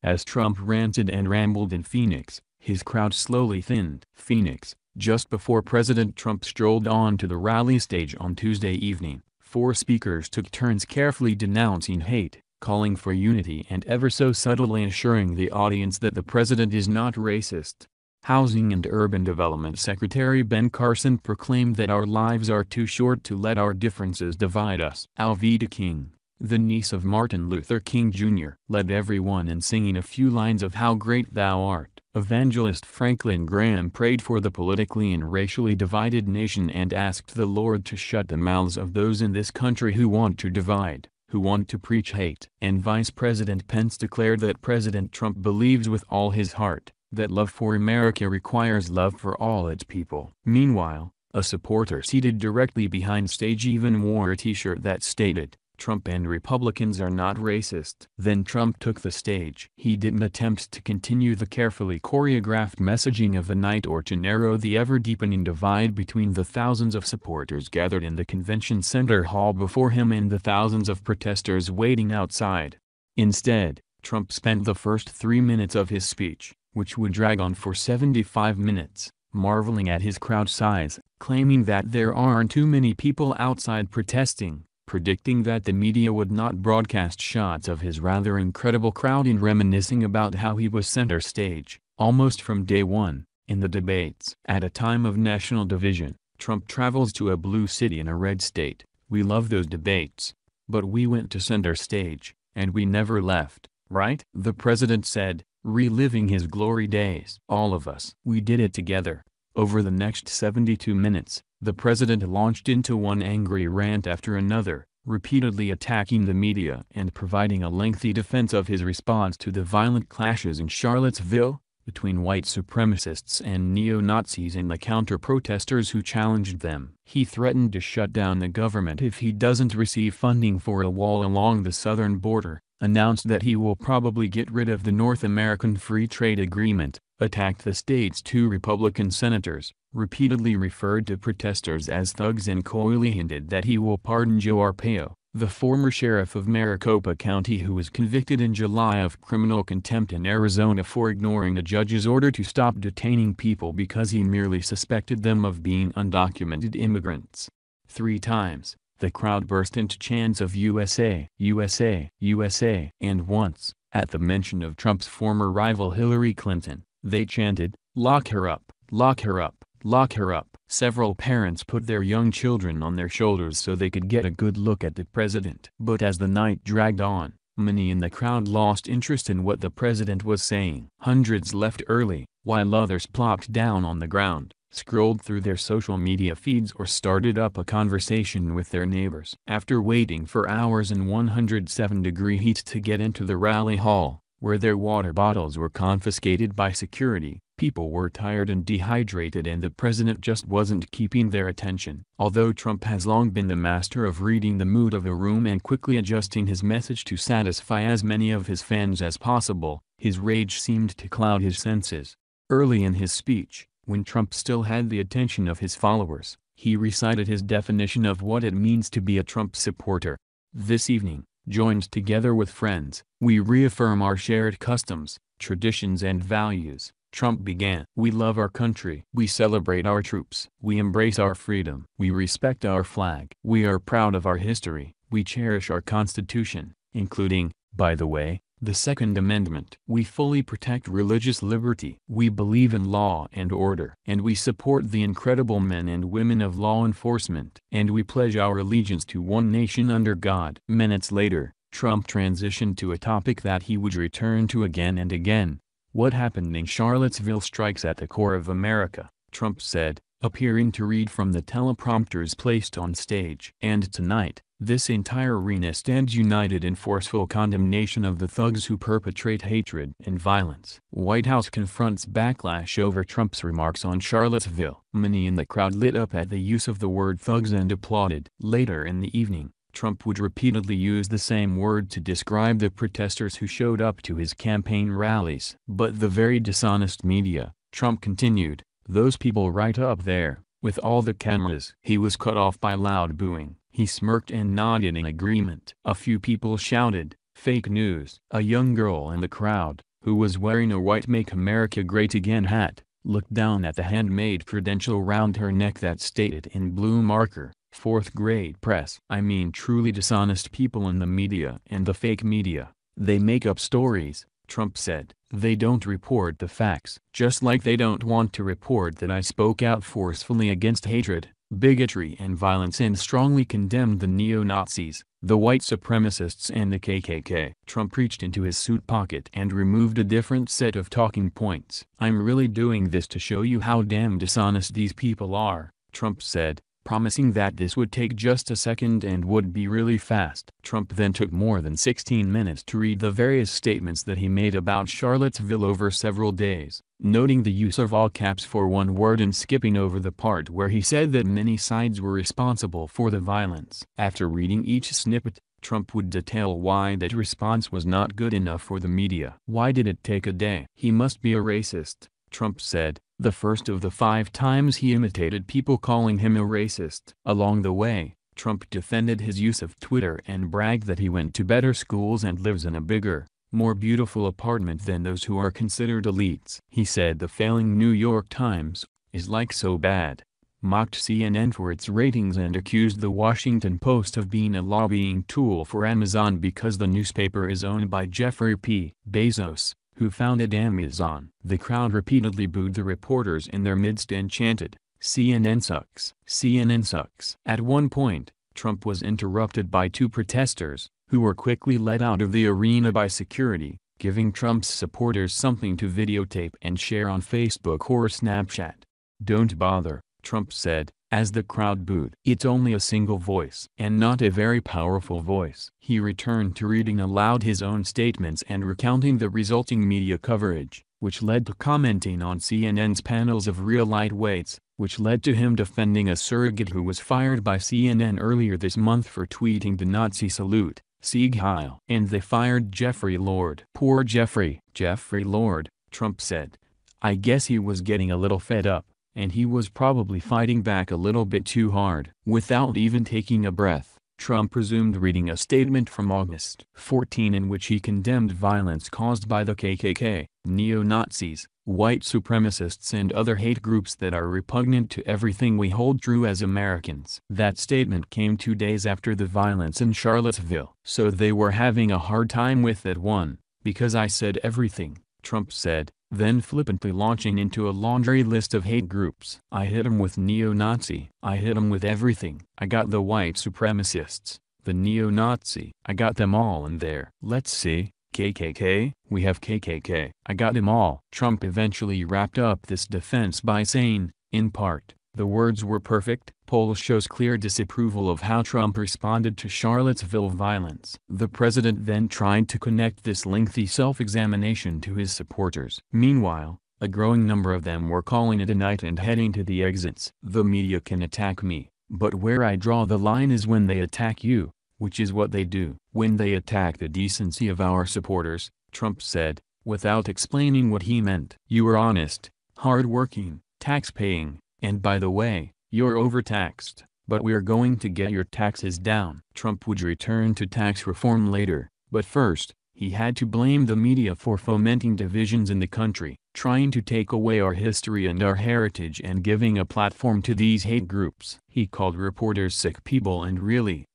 As Trump ranted and rambled in Phoenix, his crowd slowly thinned. Phoenix, just before President Trump strolled onto the rally stage on Tuesday evening, 4 speakers took turns carefully denouncing hate, calling for unity and ever so subtly assuring the audience that the president is not racist. Housing and Urban Development Secretary Ben Carson proclaimed that our lives are too short to let our differences divide us. Alveda King, the niece of Martin Luther King Jr., led everyone in singing a few lines of How Great Thou Art. Evangelist Franklin Graham prayed for the politically and racially divided nation and asked the Lord to shut the mouths of those in this country who want to divide, who want to preach hate. And Vice President Pence declared that President Trump believes with all his heart that love for America requires love for all its people. Meanwhile, a supporter seated directly behind stage even wore a t-shirt that stated, "Trump and Republicans are not racist." Then Trump took the stage. He didn't attempt to continue the carefully choreographed messaging of the night or to narrow the ever-deepening divide between the thousands of supporters gathered in the convention center hall before him and the thousands of protesters waiting outside. Instead, Trump spent the first 3 minutes of his speech, which would drag on for 75 minutes, marveling at his crowd size, claiming that there aren't too many people outside protesting, predicting that the media would not broadcast shots of his rather incredible crowd, and reminiscing about how he was center stage, almost from day one, in the debates. At a time of national division, Trump travels to a blue city in a red state. "We love those debates. But we went to center stage, and we never left, right?" the president said, reliving his glory days. "All of us. We did it together." Over the next 72 minutes, the president launched into one angry rant after another, repeatedly attacking the media and providing a lengthy defense of his response to the violent clashes in Charlottesville, between white supremacists and neo-Nazis and the counter-protesters who challenged them. He threatened to shut down the government if he doesn't receive funding for a wall along the southern border, announced that he will probably get rid of the North American Free Trade Agreement, attacked the state's 2 Republican senators, repeatedly referred to protesters as thugs, and coyly hinted that he will pardon Joe Arpaio, the former sheriff of Maricopa County who was convicted in July of criminal contempt in Arizona for ignoring a judge's order to stop detaining people because he merely suspected them of being undocumented immigrants. 3 times, the crowd burst into chants of USA, USA, USA. And once, at the mention of Trump's former rival Hillary Clinton, they chanted, "Lock her up, lock her up, lock her up." Several parents put their young children on their shoulders so they could get a good look at the president. But as the night dragged on, many in the crowd lost interest in what the president was saying. Hundreds left early, while others plopped down on the ground, scrolled through their social media feeds, or started up a conversation with their neighbors. After waiting for hours in 107-degree heat to get into the rally hall, where their water bottles were confiscated by security, people were tired and dehydrated, and the president just wasn't keeping their attention. Although Trump has long been the master of reading the mood of a room and quickly adjusting his message to satisfy as many of his fans as possible, his rage seemed to cloud his senses. Early in his speech, when Trump still had the attention of his followers, he recited his definition of what it means to be a Trump supporter. "This evening, joined together with friends, we reaffirm our shared customs, traditions and values," Trump began. "We love our country. We celebrate our troops. We embrace our freedom. We respect our flag. We are proud of our history. We cherish our Constitution, including, by the way, the Second Amendment. We fully protect religious liberty. We believe in law and order. And we support the incredible men and women of law enforcement. And we pledge our allegiance to one nation under God." Minutes later, Trump transitioned to a topic that he would return to again and again. "What happened in Charlottesville strikes at the core of America," Trump said, appearing to read from the teleprompters placed on stage. "And tonight, this entire arena stands united in forceful condemnation of the thugs who perpetrate hatred and violence." White House confronts backlash over Trump's remarks on Charlottesville. Many in the crowd lit up at the use of the word thugs and applauded. Later in the evening, Trump would repeatedly use the same word to describe the protesters who showed up to his campaign rallies. "But the very dishonest media," Trump continued, "those people right up there, with all the cameras." He was cut off by loud booing. He smirked and nodded in agreement. A few people shouted, "Fake news." A young girl in the crowd, who was wearing a white "Make America Great Again" hat, looked down at the handmade credential round her neck that stated in blue marker, "Fourth grade press." I mean, truly dishonest people in the media and the fake media. They make up stories, Trump said. They don't report the facts. Just like they don't want to report that I spoke out forcefully against hatred, bigotry and violence and strongly condemned the neo-Nazis, the white supremacists and the KKK. Trump reached into his suit pocket and removed a different set of talking points. "I'm really doing this to show you how damn dishonest these people are," Trump said, promising that this would take just a second and would be really fast. Trump then took more than 16 minutes to read the various statements that he made about Charlottesville over several days, noting the use of all caps for one word and skipping over the part where he said that many sides were responsible for the violence. After reading each snippet, Trump would detail why that response was not good enough for the media. "Why did it take a day? He must be a racist," Trump said, the first of the 5 times he imitated people calling him a racist. Along the way, Trump defended his use of Twitter and bragged that he went to better schools and lives in a bigger, more beautiful apartment than those who are considered elites. He said the failing New York Times is like so bad, mocked CNN for its ratings and accused the Washington Post of being a lobbying tool for Amazon because the newspaper is owned by Jeffrey P. Bezos, who founded Amazon. The crowd repeatedly booed the reporters in their midst and chanted, "CNN sucks. CNN sucks." At one point, Trump was interrupted by 2 protesters, who were quickly led out of the arena by security, giving Trump's supporters something to videotape and share on Facebook or Snapchat. "Don't bother," Trump said, as the crowd booed. "It's only a single voice." And not a very powerful voice. He returned to reading aloud his own statements and recounting the resulting media coverage, which led to commenting on CNN's panels of real lightweights, which led to him defending a surrogate who was fired by CNN earlier this month for tweeting the Nazi salute, "Sieg Heil." "And they fired Jeffrey Lord." "Poor Jeffrey." "Jeffrey Lord," Trump said. "I guess he was getting a little fed up, and he was probably fighting back a little bit too hard." Without even taking a breath, Trump resumed reading a statement from August 14 in which he condemned violence caused by the KKK, neo-Nazis, white supremacists and other hate groups that are repugnant to everything we hold true as Americans. That statement came 2 days after the violence in Charlottesville. "So they were having a hard time with that one, because I said everything," Trump said, then flippantly launching into a laundry list of hate groups. "I hit 'em with neo-Nazi. I hit 'em with everything. I got the white supremacists, the neo-Nazi. I got them all in there. Let's see, KKK, we have KKK. I got them all." Trump eventually wrapped up this defense by saying, in part, the words were perfect. Poll shows clear disapproval of how Trump responded to Charlottesville violence. The president then tried to connect this lengthy self-examination to his supporters. Meanwhile, a growing number of them were calling it a night and heading to the exits. "The media can attack me, but where I draw the line is when they attack you, which is what they do. When they attack the decency of our supporters," Trump said, without explaining what he meant. "You are honest, hard-working, tax-paying, and by the way, you're overtaxed, but we're going to get your taxes down." Trump would return to tax reform later, but first, he had to blame the media for fomenting divisions in the country, trying to take away our history and our heritage and giving a platform to these hate groups. He called reporters sick people and really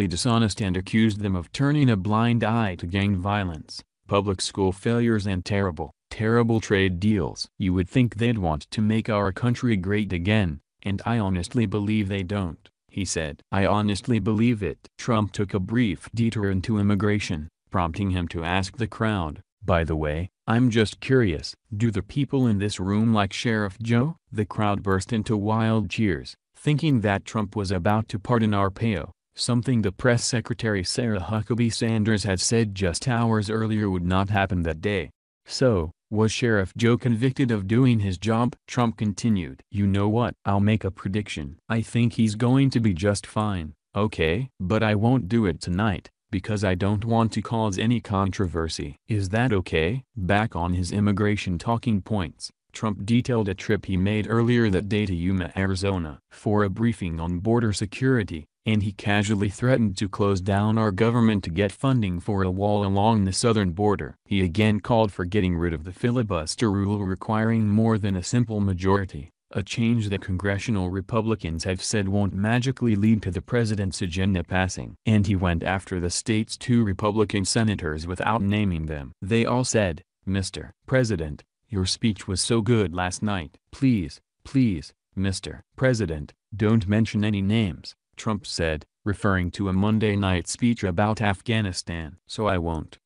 dishonest and accused them of turning a blind eye to gang violence, public school failures and terrible trade deals. "You would think they'd want to make our country great again, and I honestly believe they don't," he said. "I honestly believe it." Trump took a brief detour into immigration, prompting him to ask the crowd, "By the way, I'm just curious, do the people in this room like Sheriff Joe?" The crowd burst into wild cheers, thinking that Trump was about to pardon Arpaio, something the press secretary Sarah Huckabee Sanders had said just hours earlier would not happen that day. So, was Sheriff Joe convicted of doing his job? Trump continued. "You know what? I'll make a prediction. I think he's going to be just fine, okay? But I won't do it tonight, because I don't want to cause any controversy." Is that okay? Back on his immigration talking points, Trump detailed a trip he made earlier that day to Yuma, Arizona, for a briefing on border security, and he casually threatened to close down our government to get funding for a wall along the southern border. He again called for getting rid of the filibuster rule requiring more than a simple majority, a change that congressional Republicans have said won't magically lead to the president's agenda passing. And he went after the state's 2 Republican senators without naming them. They all said, "Mr. President, your speech was so good last night. Please, Mr. President, don't mention any names," Trump said, referring to a Monday night speech about Afghanistan. "So I won't.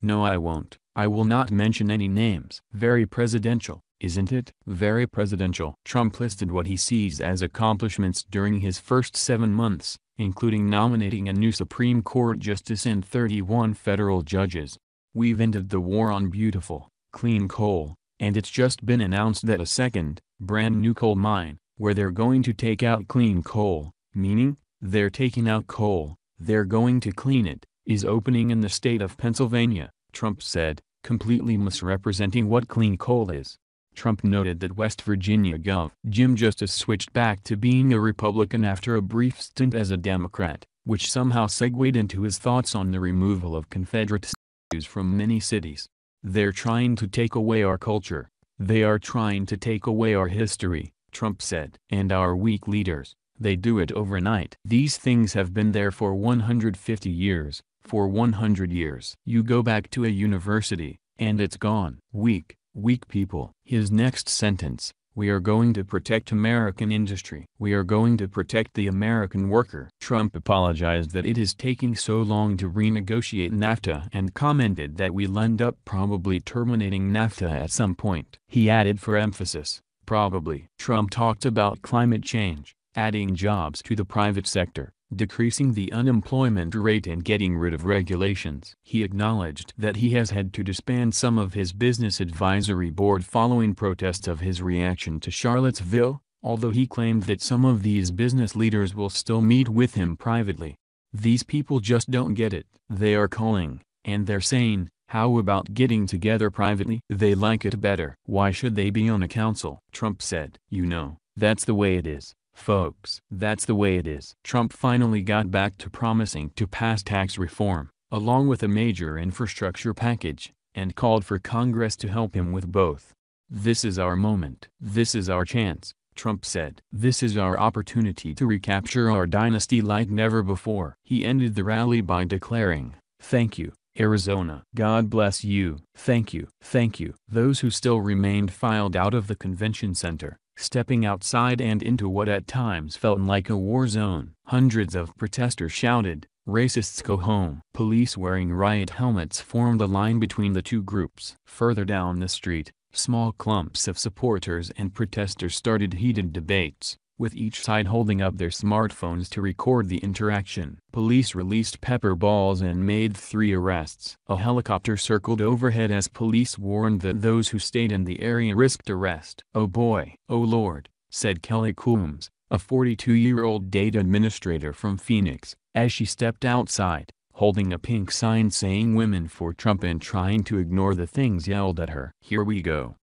No, I won't. I will not mention any names." Very presidential, isn't it? Very presidential. Trump listed what he sees as accomplishments during his first 7 months, including nominating a new Supreme Court justice and 31 federal judges. "We've ended the war on beautiful, clean coal, and it's just been announced that a second, brand new coal mine, where they're going to take out clean coal, meaning, they're taking out coal, they're going to clean it, is opening in the state of Pennsylvania," Trump said, completely misrepresenting what clean coal is. Trump noted that West Virginia Gov. Jim Justice switched back to being a Republican after a brief stint as a Democrat, which somehow segued into his thoughts on the removal of Confederate statues from many cities. "They're trying to take away our culture. They are trying to take away our history," Trump said. "And our weak leaders, they do it overnight. These things have been there for 150 years, for 100 years. You go back to a university, and it's gone. Weak people." His next sentence, "We are going to protect American industry. We are going to protect the American worker." Trump apologized that it is taking so long to renegotiate NAFTA and commented that we'll end up probably terminating NAFTA at some point. He added for emphasis, "probably." Trump talked about climate change, adding jobs to the private sector, decreasing the unemployment rate and getting rid of regulations. He acknowledged that he has had to disband some of his business advisory board following protests of his reaction to Charlottesville, although he claimed that some of these business leaders will still meet with him privately. "These people just don't get it. They are calling, and they're saying, 'How about getting together privately?' They like it better. Why should they be on a council?" Trump said. "You know, that's the way it is, folks. That's the way it is." Trump finally got back to promising to pass tax reform, along with a major infrastructure package, and called for Congress to help him with both. "This is our moment. This is our chance," Trump said. "This is our opportunity to recapture our dynasty like never before." He ended the rally by declaring, "Thank you, Arizona. God bless you. Thank you. Thank you." Those who still remained filed out of the convention center, stepping outside and into what at times felt like a war zone. Hundreds of protesters shouted, "Racists go home." Police wearing riot helmets formed a line between the two groups. Further down the street, small clumps of supporters and protesters started heated debates, with each side holding up their smartphones to record the interaction. Police released pepper balls and made 3 arrests. A helicopter circled overhead as police warned that those who stayed in the area risked arrest. "Oh boy. Oh Lord," said Kelly Coombs, a 42-year-old data administrator from Phoenix, as she stepped outside, holding a pink sign saying "Women for Trump" and trying to ignore the things yelled at her. "Here we go."